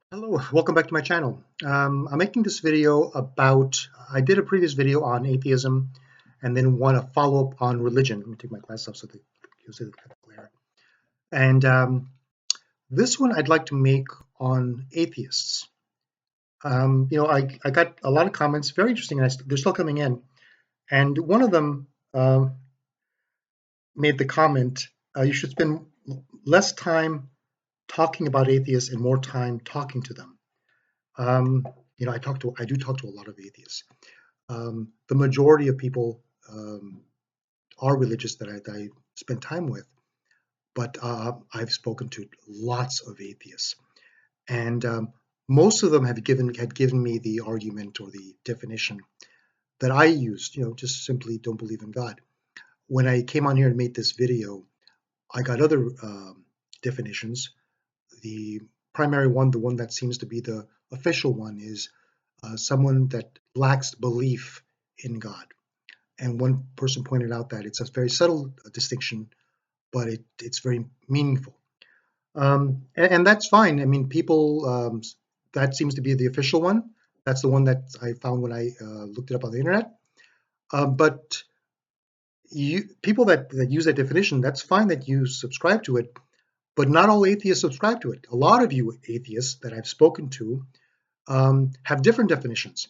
Hello, welcome back to my channel. I'm making this video about, I did a previous video on atheism and then want to follow up on religion. Let me take my glasses off so that you'll see the glare. And this one I'd like to make on atheists. I got a lot of comments, very interesting, and they're still coming in. And one of them made the comment, you should spend less time talking about atheists and more time talking to them. I do talk to a lot of atheists. The majority of people are religious that I spend time with, but I've spoken to lots of atheists, and most of them had given me the argument or the definition that I used. Just simply don't believe in God. When I came on here and made this video, I got other definitions. The primary one, the one that seems to be the official one, is someone that lacks belief in God. And one person pointed out that it's a very subtle distinction, but it's very meaningful. And that's fine. I mean, that seems to be the official one. That's the one that I found when I looked it up on the internet. But people that use that definition, that's fine that you subscribe to it, but not all atheists subscribe to it. A lot of you atheists that I've spoken to have different definitions.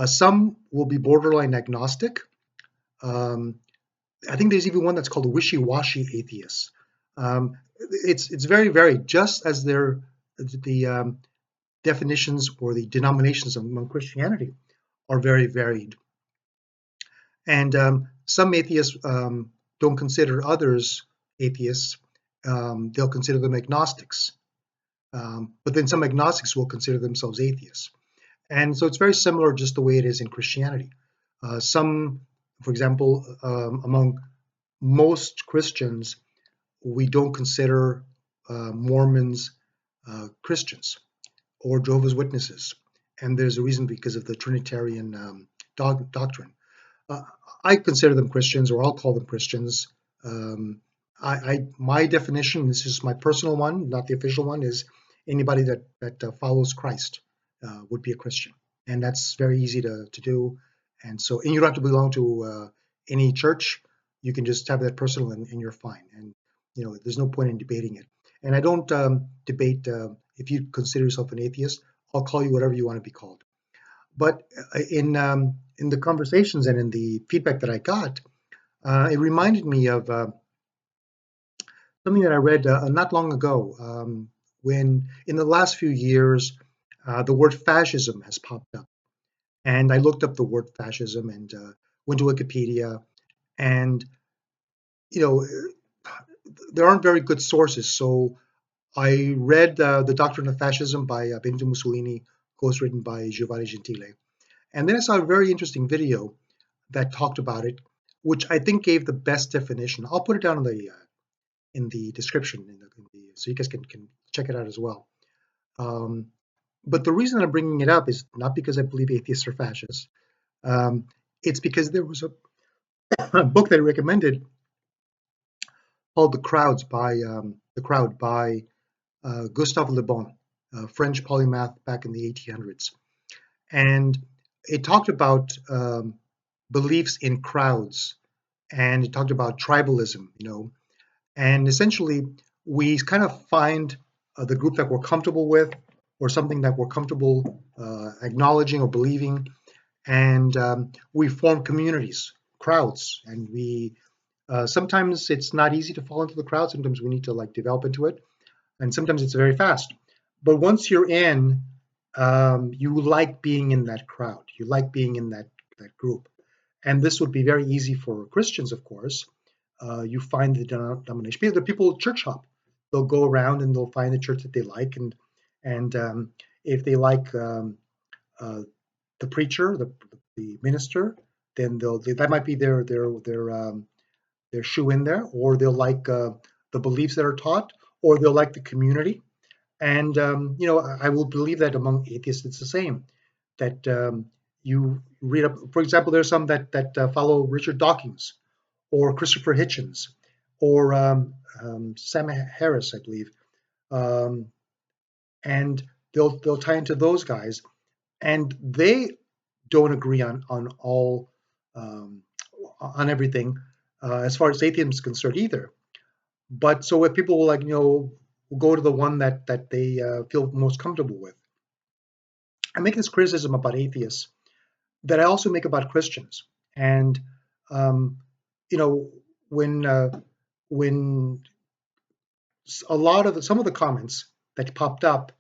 Some will be borderline agnostic. Um, I think there's even one that's called wishy-washy atheists. It's very varied, just as the definitions or the denominations among Christianity are very varied. And some atheists don't consider others atheists. They'll consider them agnostics. But then some agnostics will consider themselves atheists. And so it's very similar just the way it is in Christianity. For example, among most Christians, we don't consider Mormons Christians or Jehovah's Witnesses. And there's a reason, because of the Trinitarian doctrine. Uh, I consider them Christians, or I'll call them Christians. My definition, this is my personal one, not the official one, is anybody that follows Christ would be a Christian, and that's very easy to do. And you don't have to belong to any church. You can just have that personal, and you're fine. And there's no point in debating it. And I don't debate if you consider yourself an atheist. I'll call you whatever you want to be called. But in the conversations and in the feedback that I got, it reminded me of something that I read not long ago, when in the last few years the word fascism has popped up. And I looked up the word fascism and went to Wikipedia, and you know there aren't very good sources. So I read The Doctrine of Fascism by Benito Mussolini, ghostwritten by Giovanni Gentile. And then I saw a very interesting video that talked about it, which I think gave the best definition. I'll put it down in the description, so you guys can check it out as well. But the reason I'm bringing it up is not because I believe atheists are fascists. It's because there was a book that I recommended called The Crowd by Gustave Le Bon, a French polymath back in the 1800s, and it talked about beliefs in crowds, and it talked about tribalism, and essentially we kind of find the group that we're comfortable with, or something that we're comfortable acknowledging or believing, and we form communities, crowds, and we sometimes it's not easy to fall into the crowd. Sometimes we need to develop into it, and sometimes it's very fast. But once you're in, you like being in that crowd. You like being in that group. And this would be very easy for Christians, of course. You find the denomination. The people church hop. They'll go around and they'll find the church that they like, and if they like the preacher, the minister, then that might be their shoe in there, or they'll like the beliefs that are taught, or they'll like the community. And I will believe that among atheists it's the same. That you read up, for example, there's some that follow Richard Dawkins or Christopher Hitchens or Sam Harris, I believe, and they'll tie into those guys, and they don't agree on all um, on everything as far as atheism is concerned either. But so if people will go to the one that they feel most comfortable with. I make this criticism about atheists that I also make about Christians, and um, you know when when a lot of some of the comments that popped up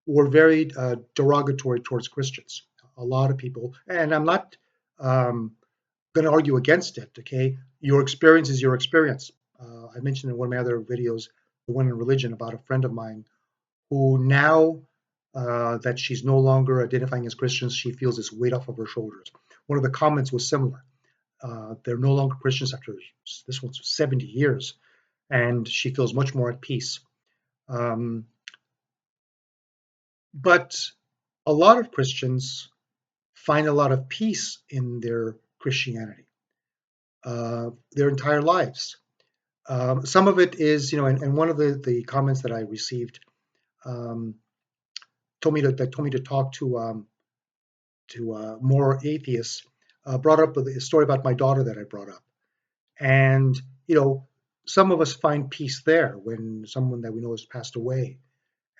were very derogatory towards Christians. A lot of people, and I'm not going to argue against it. Okay, your experience is your experience. I mentioned in one of my other videos, the one in religion, about a friend of mine who now that she's no longer identifying as Christian, she feels this weight off of her shoulders. One of the comments was similar. They're no longer Christians after this one's 70 years, and she feels much more at peace. Um, but a lot of Christians find a lot of peace in their Christianity, their entire lives. Some of it is, and one of the comments that I received um, told me to talk to more atheists. Brought up a story about my daughter that I brought up, and you know, some of us find peace there when someone that we know has passed away,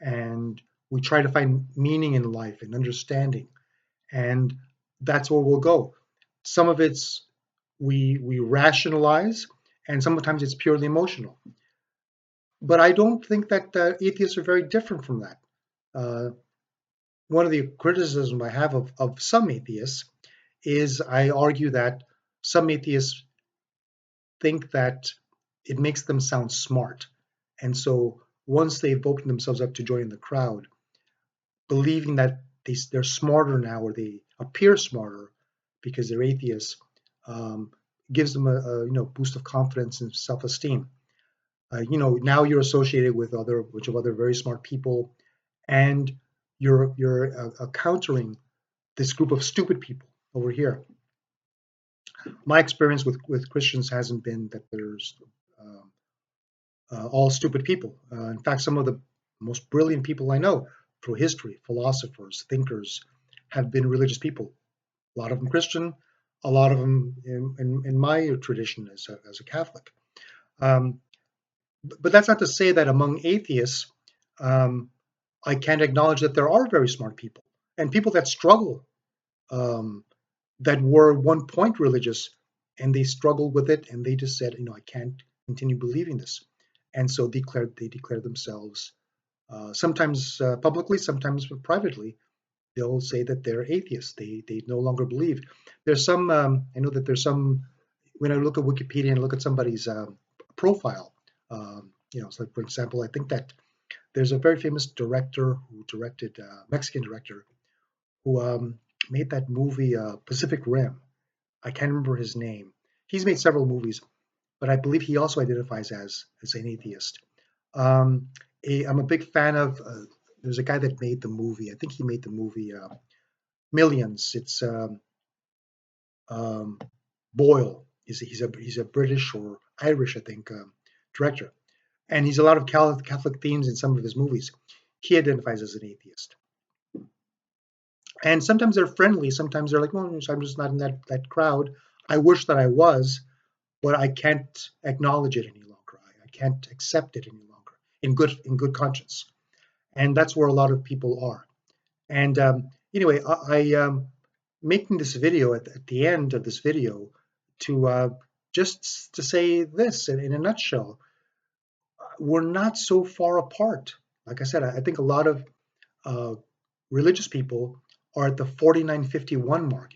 and we try to find meaning in life and understanding, and that's where we'll go. Some of it's we rationalize, and sometimes it's purely emotional. But I don't think that atheists are very different from that. Uh, One of the criticisms I have of some atheists is I argue that some atheists think that it makes them sound smart. And so once they've opened themselves up to join the crowd, believing that they're smarter now or they appear smarter because they're atheists, um, gives them a boost of confidence and self-esteem. Now you're associated with a bunch of other very smart people, and you're countering this group of stupid people over here. My experience with Christians hasn't been that there's all stupid people. In fact, some of the most brilliant people I know through history, philosophers, thinkers, have been religious people. A lot of them Christian, a lot of them in my tradition as a Catholic. Um, but that's not to say that among atheists, um, I can't acknowledge that there are very smart people and people that struggle, um, that were at one point religious, and they struggled with it, and they just said, I can't continue believing this, and so they declared themselves, sometimes publicly, sometimes privately. They'll say that they're atheists. They no longer believe. There's some. I know that there's some. When I look at Wikipedia and look at somebody's profile, so for example, I think that there's a very famous director who directed Mexican director who made that movie Pacific Rim. I can't remember his name. He's made several movies, but I believe he also identifies as an atheist. Um, I'm a big fan of. There's a guy that made the movie. I think he made the movie Millions. It's um, Boyle. He's a British or Irish, I think, director, and he's a lot of Catholic themes in some of his movies. He identifies as an atheist, and sometimes they're friendly. Sometimes they're like, "Well, I'm just not in that crowd. I wish that I was, but I can't acknowledge it any longer. I can't accept it any longer in good conscience." And that's where a lot of people are. And anyway, I making this video at the end of this video to just to say this in a nutshell: we're not so far apart. Like I said, I think a lot of uh, religious people are at the 49-51 mark.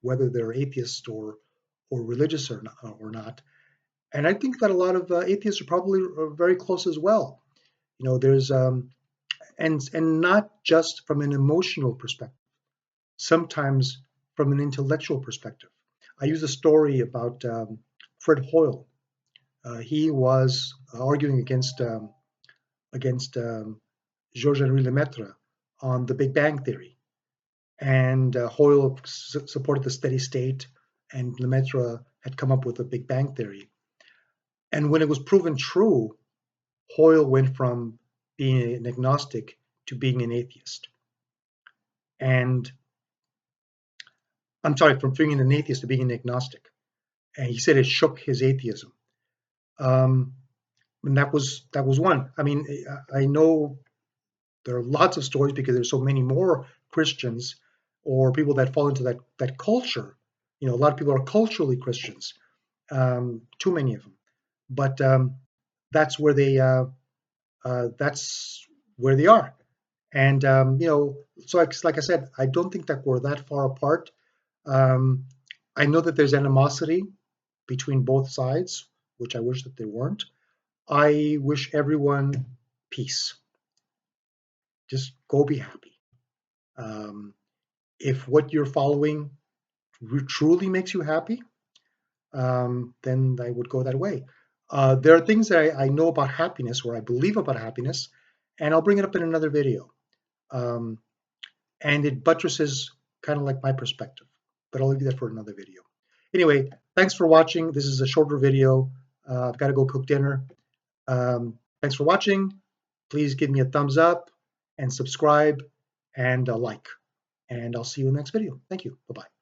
Whether they're atheists or religious or not. And I think that a lot of atheists are probably very close as well. There's and not just from an emotional perspective. Sometimes from an intellectual perspective. I use a story about Fred Hoyle. He was arguing against Georges Henri Lemaitre on the Big Bang theory, and Hoyle supported the steady state, and Lemaitre had come up with the Big Bang theory. And when it was proven true, Hoyle went from being an agnostic to being an atheist. And I'm sorry, from being an atheist to being an agnostic. And he said it shook his atheism. Um, and that was one. I mean, I know there are lots of stories because there's so many more Christians or people that fall into that culture. You know, a lot of people are culturally Christians. Too many of them, but that's where that's where they are. And you know, so like I said, I don't think that we're that far apart. Um, I know that there's animosity between both sides, which I wish that there weren't. I wish everyone peace. Just go be happy. Um, if what you're following truly makes you happy, then I would go that way. There are things that I know about happiness, or I believe about happiness, and I'll bring it up in another video. Um, and it buttresses kind of like my perspective, but I'll leave that for another video. Anyway, thanks for watching. This is a shorter video. I've got to go cook dinner. Thanks for watching. Please give me a thumbs up and subscribe and a like. And I'll see you in the next video. Thank you. Bye-bye.